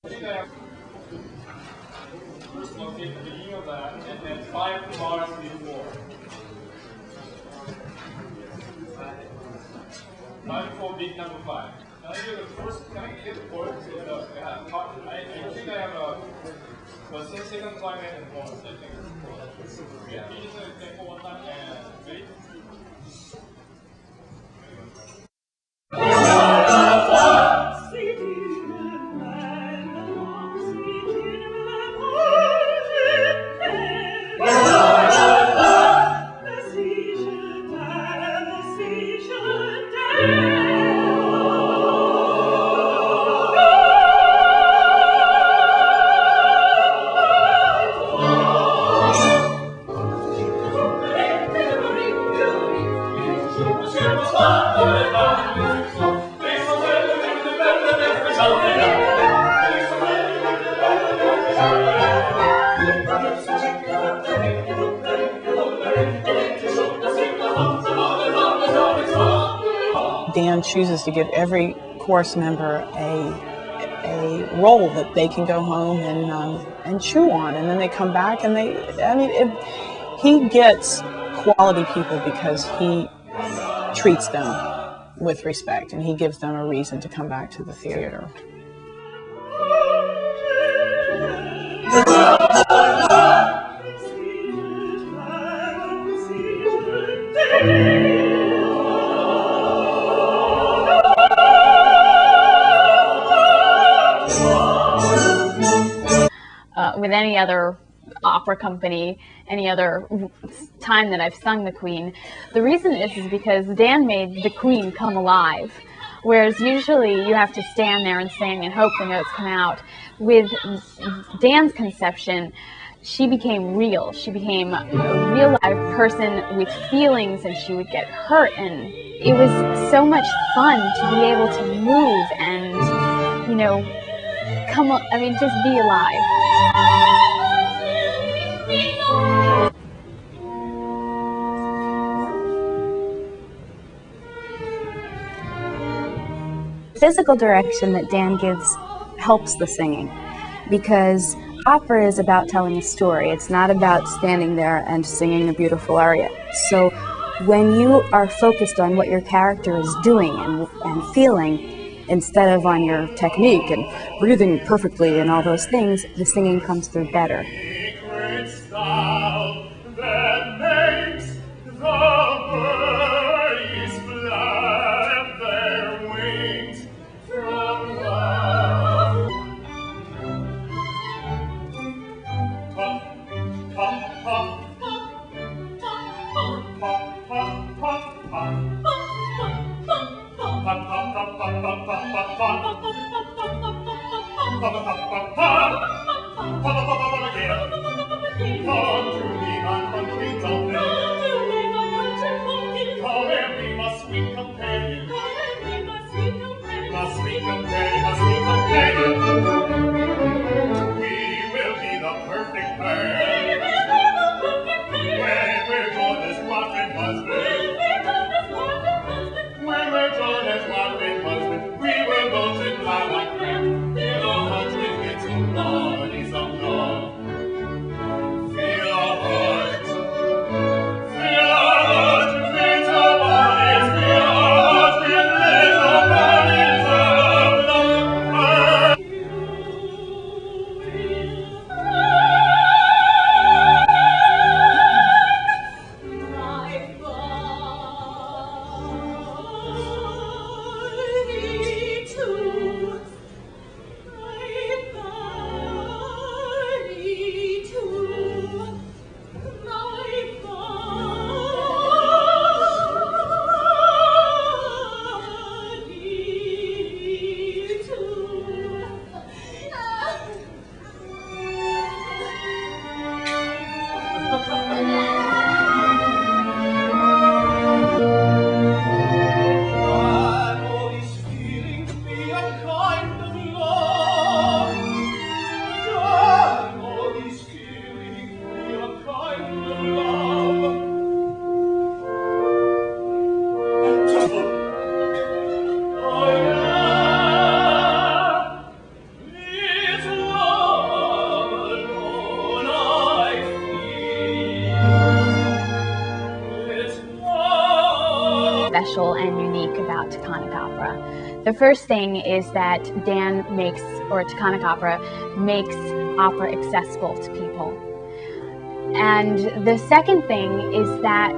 First locate the beginning of that, and then 5 bars before. 5 before beat number 5. Can I do the first? Can I get the chords? I think I have a second climate and chords. I think. Yeah, can you just tempo one time and wait? Dan chooses to give every chorus member a role that they can go home and chew on, and then they come back and he gets quality people because he treats them with respect and he gives them a reason to come back to the theater. With any other opera company, any other time that I've sung the Queen, the reason is because Dan made the Queen come alive, whereas usually you have to stand there and sing and hope the notes come out. With Dan's conception, she became real. She became a real live person with feelings, and she would get hurt, and it was so much fun to be able to move and, you know, just be alive. Physical direction that Dan gives helps the singing, because opera is about telling a story. It's not about standing there and singing a beautiful aria. So when you are focused on what your character is doing and feeling, instead of on your technique and breathing perfectly and all those things, the singing comes through better. Come to me. special and unique about Taconic Opera. The first thing is that Dan makes, or Taconic Opera makes opera accessible to people. And the second thing is that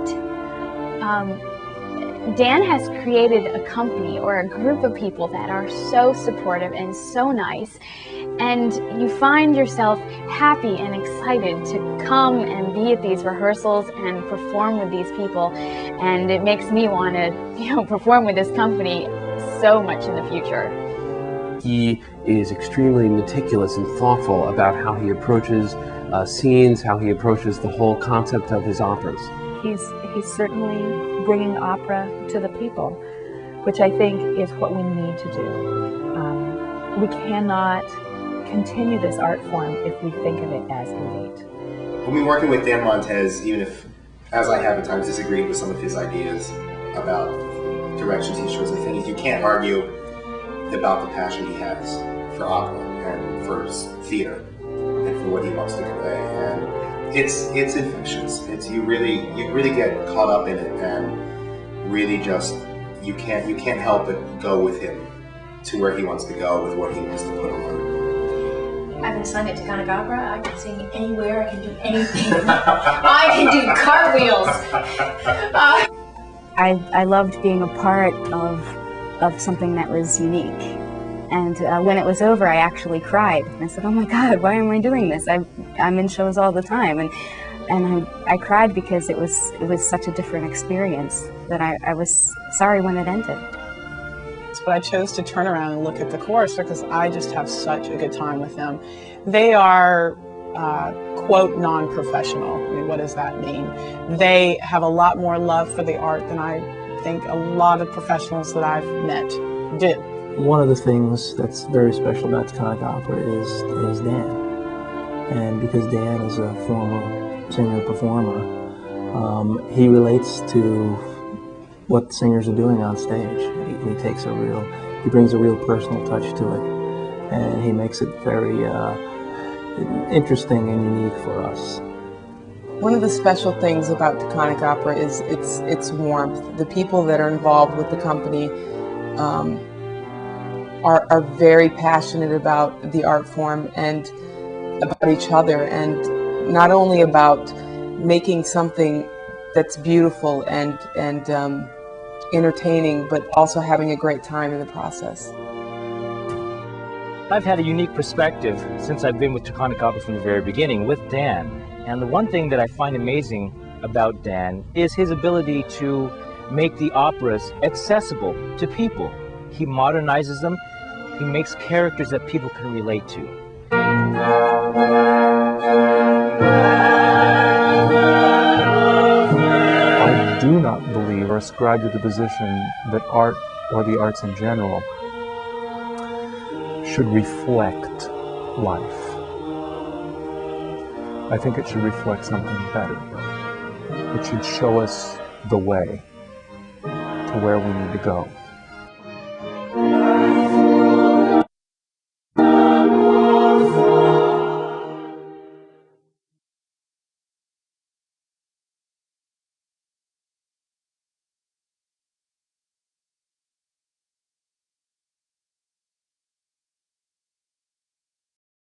Dan has created a company or a group of people that are so supportive and so nice, and you find yourself happy and excited to come and be at these rehearsals and perform with these people, and it makes me want to, perform with this company so much in the future. He is extremely meticulous and thoughtful about how he approaches scenes, how he approaches the whole concept of his operas. He's certainly bringing opera to the people, which I think is what we need to do. We cannot continue this art form if we think of it as elite. When we're working with Dan Montez, even if, as I have at times disagreed with some of his ideas about directions he shows, I think you can't argue about the passion he has for opera and for theater and for what he wants to convey. And it's infectious. You really get caught up in it, and really just you can't help but go with him to where he wants to go with what he wants to put on. Having sung at Taconic Opera, I can sing anywhere, I can do anything. I can do cartwheels. I loved being a part of something that was unique. And when it was over, I actually cried. And I said, "Oh my God, why am I doing this? I'm in shows all the time." And I cried because it was such a different experience that I was sorry when it ended. But I chose to turn around and look at the chorus because I just have such a good time with them. They are, quote, non-professional. I mean, what does that mean? They have a lot more love for the art than I think a lot of professionals that I've met do. One of the things that's very special about Taconic Opera is Dan. And because Dan is a former singer-performer, he relates to what singers are doing on stage. He brings a real personal touch to it, and he makes it very interesting and unique for us. One of the special things about Taconic Opera is its warmth. The people that are involved with the company are very passionate about the art form and about each other, and not only about making something that's beautiful and entertaining, but also having a great time in the process. I've had a unique perspective since I've been with Taconic Opera from the very beginning with Dan. And the one thing that I find amazing about Dan is his ability to make the operas accessible to people. He modernizes them. He makes characters that people can relate to. I do not believe or ascribe to the position that art, or the arts in general, should reflect life. I think it should reflect something better. It should show us the way to where we need to go.